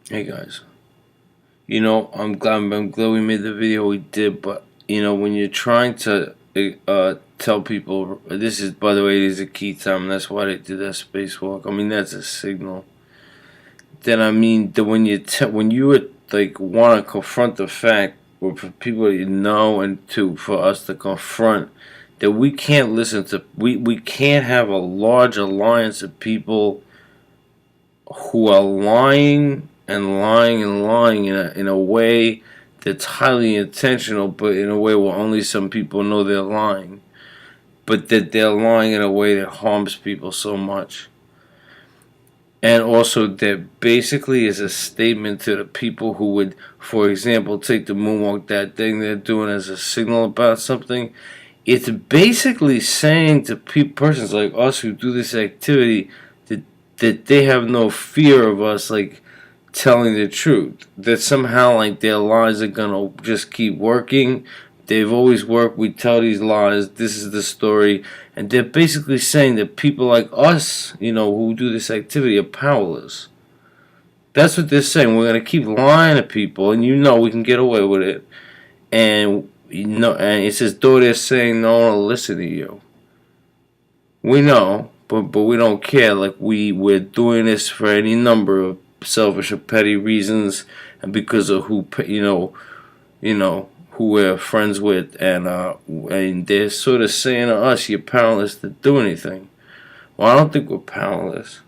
Hey guys, I'm glad we made the video we did, but when you're trying to tell people this is, by the way, it is a key time. That's why they do that spacewalk. I mean, that's a signal. Then I mean, that when you would like want to confront the fact, or for people to know and to for us to confront that we can't listen to we can't have a large alliance of people who are lying and lying and lying in a way that's highly intentional, but in a way where only some people know they're lying, but that they're lying in a way that harms people so much. And also, that basically is a statement to the people who would, for example, take the moonwalk, that thing they're doing as a signal about something. It's basically saying to persons like us who do this activity that they have no fear of us, like telling the truth. That somehow, like, their lies are gonna just keep working. They've always worked. We tell these lies. This is the story, and they're basically saying that people like us, who do this activity, are powerless. That's what they're saying. We're gonna keep lying to people, and we can get away with it. And it's as though they're saying no one will listen to you. We know, but we don't care. Like we're doing this for any number of selfish or petty reasons, and because of who we're friends with, and they're sort of saying to us, "You're powerless to do anything." Well, I don't think we're powerless,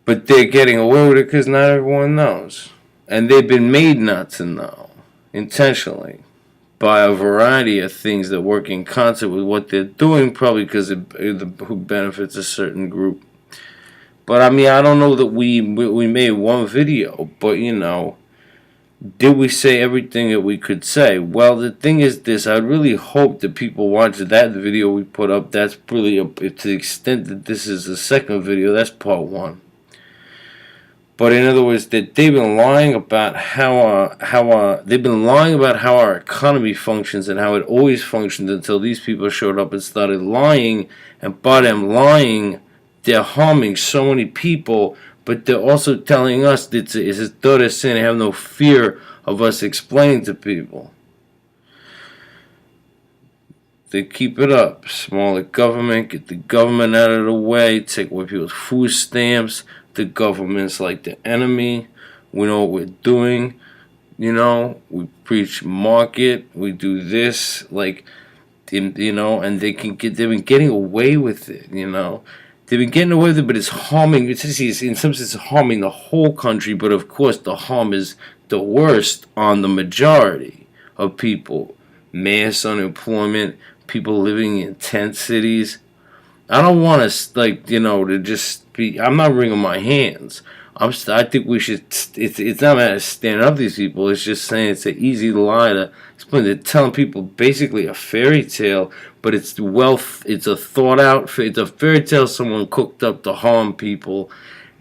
but they're getting away with it because not everyone knows, and they've been made not to know intentionally by a variety of things that work in concert with what they're doing, probably because who benefits a certain group. But I mean, I don't know that we made one video, but did we say everything that we could say? Well, the thing is this: I really hope that people watch that video we put up. That's really to the extent that this is the second video. That's part one. But in other words, that they've been lying about they've been lying about how our economy functions and how it always functioned until these people showed up and started lying. And by them lying, they're harming so many people. But they're also telling us that it's as though they're saying they have no fear of us explaining to people. They keep it up. Smaller government, get the government out of the way, take away people's food stamps. The government's like the enemy. We know what we're doing. We preach market. We do this, and they've been getting away with it. They've been getting away with it, but it's harming. In some sense, harming the whole country. But of course, the harm is the worst on the majority of people. Mass unemployment, people living in tent cities. I don't want to to just be. I'm not wringing my hands. I think we should. It's not about standing up to these people. It's just saying it's an easy lie to explain. They're telling people basically a fairy tale, but it's wealth. It's a thought out. It's a fairy tale someone cooked up to harm people,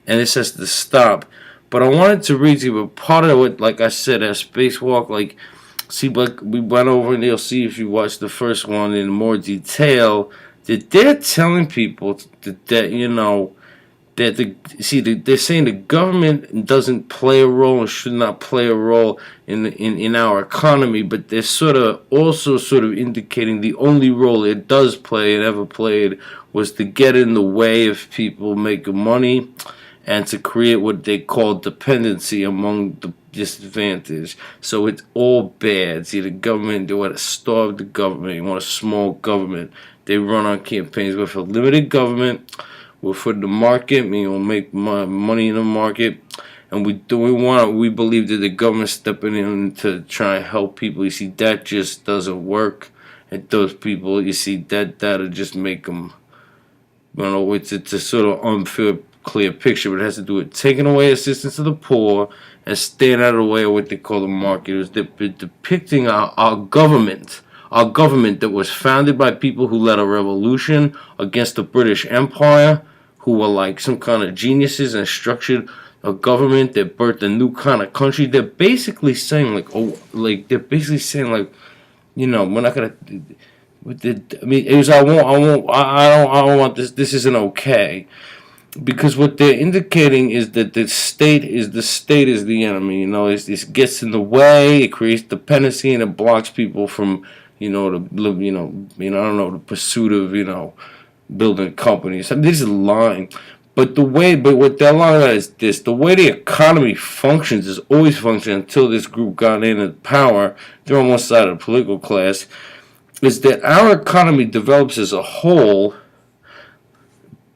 and this has to stop. But I wanted to read to you a part of it. Like I said, a spacewalk. See, like we went over, and you'll see if you watch the first one in more detail, that they're telling people they're saying the government doesn't play a role and should not play a role in our economy, but they're also indicating the only role it does play and ever played was to get in the way of people making money and to create what they call dependency among the disadvantaged. So it's all bad. See, the government, they want to starve the government. They want a small government. They run on campaigns. We're for limited government. We're for the market. We'll make money in the market. And we believe that the government stepping in to try and help people. You see, that just doesn't work. And those people, you see, that'll just make them, it's a sort of unfair, clear picture, but it has to do with taking away assistance to the poor and staying out of the way of what they call the market. It was depicting our government that was founded by people who led a revolution against the British Empire, who were like some kind of geniuses and structured a government that birthed a new kind of country. They're basically saying we're not gonna. I mean, it was I don't want this. This isn't okay. because what they're indicating is that the state is the enemy. It gets in the way. It creates dependency and it blocks people from the pursuit of building companies. I mean, this is lying. But what they're lying about is this: the way the economy functions is always functioned until this group got in power. They're on one side of the political class. Is that our economy develops as a whole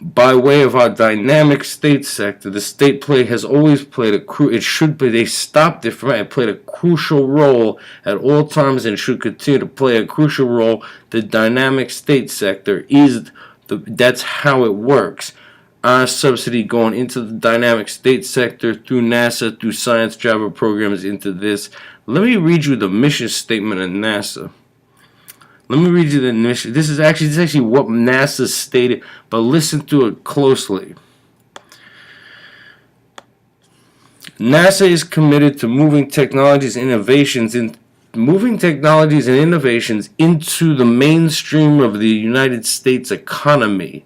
by way of our dynamic state sector. The state has always played they stopped it from it. It played a crucial role at all times and should continue to play a crucial role. The dynamic state sector that's how it works. Our subsidy going into the dynamic state sector through NASA, through science travel programs into this. Let me read you the mission statement of NASA. Let me read you the mission. This is actually what NASA stated, but listen to it closely. NASA is committed to moving technologies and innovations into the mainstream of the United States economy.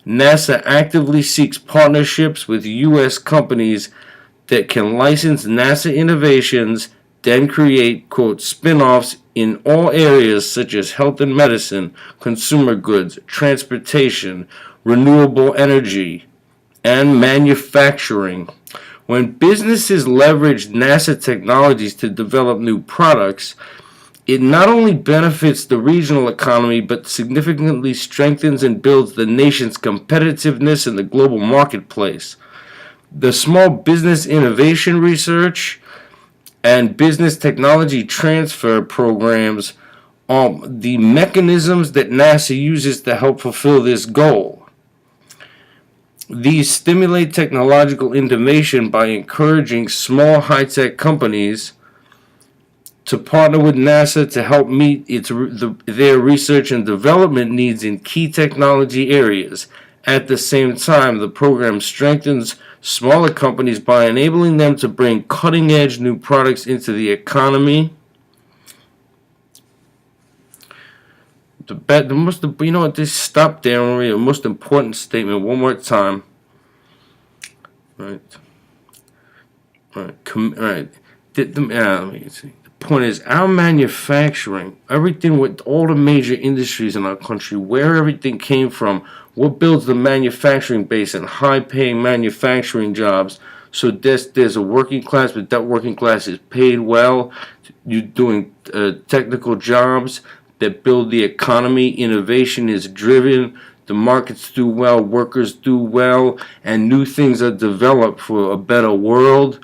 NASA actively seeks partnerships with U.S. companies that can license NASA innovations, then create, quote, spin-offs in all areas such as health and medicine, consumer goods, transportation, renewable energy, and manufacturing. When businesses leverage NASA technologies to develop new products, it not only benefits the regional economy, but significantly strengthens and builds the nation's competitiveness in the global marketplace. The Small Business Innovation Research and Business Technology Transfer programs are the mechanisms that NASA uses to help fulfill this goal. These stimulate technological innovation by encouraging small high-tech companies to partner with NASA to help meet their research and development needs in key technology areas. At the same time, the program strengthens smaller companies by enabling them to bring cutting-edge new products into the economy. Just stop there and read the most important statement one more time. Right. Let me see. Point is, our manufacturing, everything with all the major industries in our country, where everything came from, what builds the manufacturing base and high-paying manufacturing jobs. So there's a working class, but that working class is paid well. You're doing technical jobs that build the economy. Innovation is driven. The markets do well, workers do well, and new things are developed for a better world,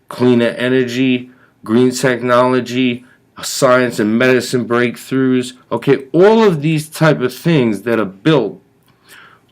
cleaner energy, green technology, science and medicine breakthroughs. Okay, all of these type of things that are built,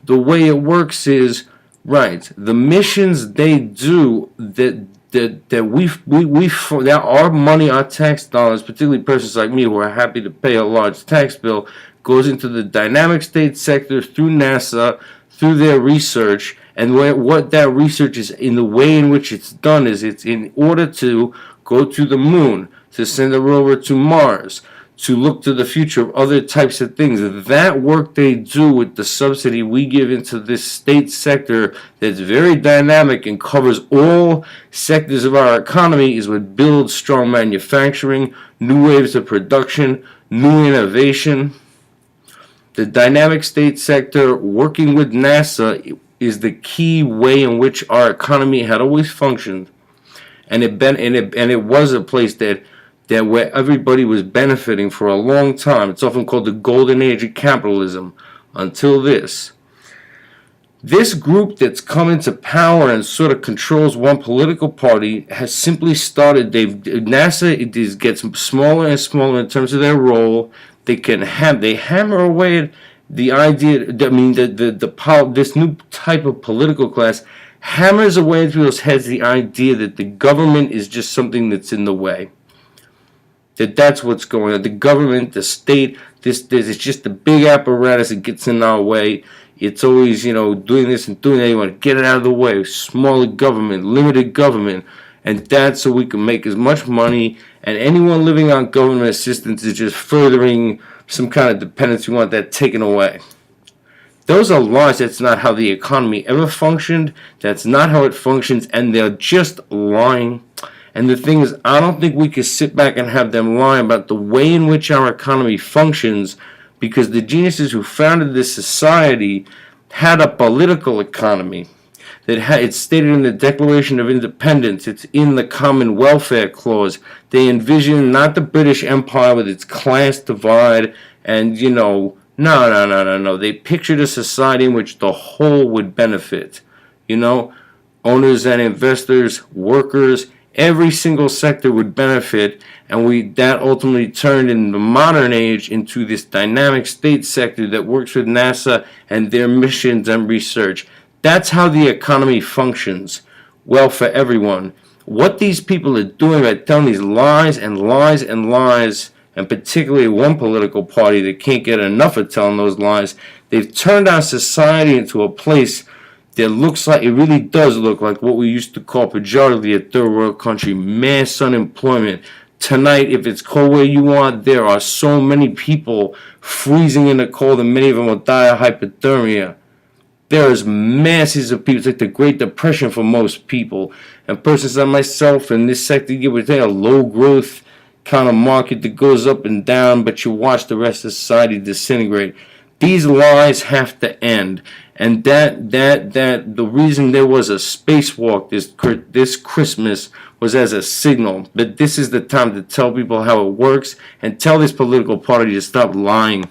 the way it works is, right, the missions they do that our money, our tax dollars, particularly persons like me who are happy to pay a large tax bill, goes into the dynamic state sector through NASA, through their research. And what that research is, in the way in which it's done, is it's in order to go to the moon, to send a rover to Mars, to look to the future of other types of things. That work they do with the subsidy we give into this state sector that's very dynamic and covers all sectors of our economy is what builds strong manufacturing, new waves of production, new innovation. The dynamic state sector working with NASA is the key way in which our economy had always functioned, and it was a place that where everybody was benefiting for a long time. It's often called the golden age of capitalism. Until this group that's come into power and sort of controls one political party has simply started. NASA gets smaller and smaller in terms of their role. They hammer away at the idea. I mean, this new type of political class hammers away into those heads the idea that the government is just something that's in the way. That's what's going on. The government, the state, it's just the big apparatus that gets in our way. It's always, doing this and doing that. You want to get it out of the way. Smaller government, limited government. And that's so we can make as much money. And anyone living on government assistance is just furthering some kind of dependence. We want that taken away. Those are lies. That's not how the economy ever functioned. That's not how it functions, and they're just lying. And the thing is, I don't think we can sit back and have them lie about the way in which our economy functions, because the geniuses who founded this society had a political economy that it's stated in the Declaration of Independence. It's in the Common Welfare Clause. They envisioned not the British Empire with its class divide and, no. They pictured a society in which the whole would benefit. Owners and investors, workers, every single sector would benefit, and that ultimately turned in the modern age into this dynamic state sector that works with NASA and their missions and research. That's how the economy functions. Well, for everyone. What these people are doing by telling these lies and lies and lies, and particularly one political party that can't get enough of telling those lies, they've turned our society into a place that looks like, it really does look like what we used to call pejoratively a third world country, mass unemployment. Tonight, if it's cold where you are, there are so many people freezing in the cold, and many of them will die of hypothermia. There's masses of people. It's like the Great Depression for most people. And persons like myself in this sector, you would take a low growth kind of market that goes up and down, but you watch the rest of society disintegrate. These lies have to end. And that the reason there was a spacewalk this Christmas was as a signal that this is the time to tell people how it works and tell this political party to stop lying.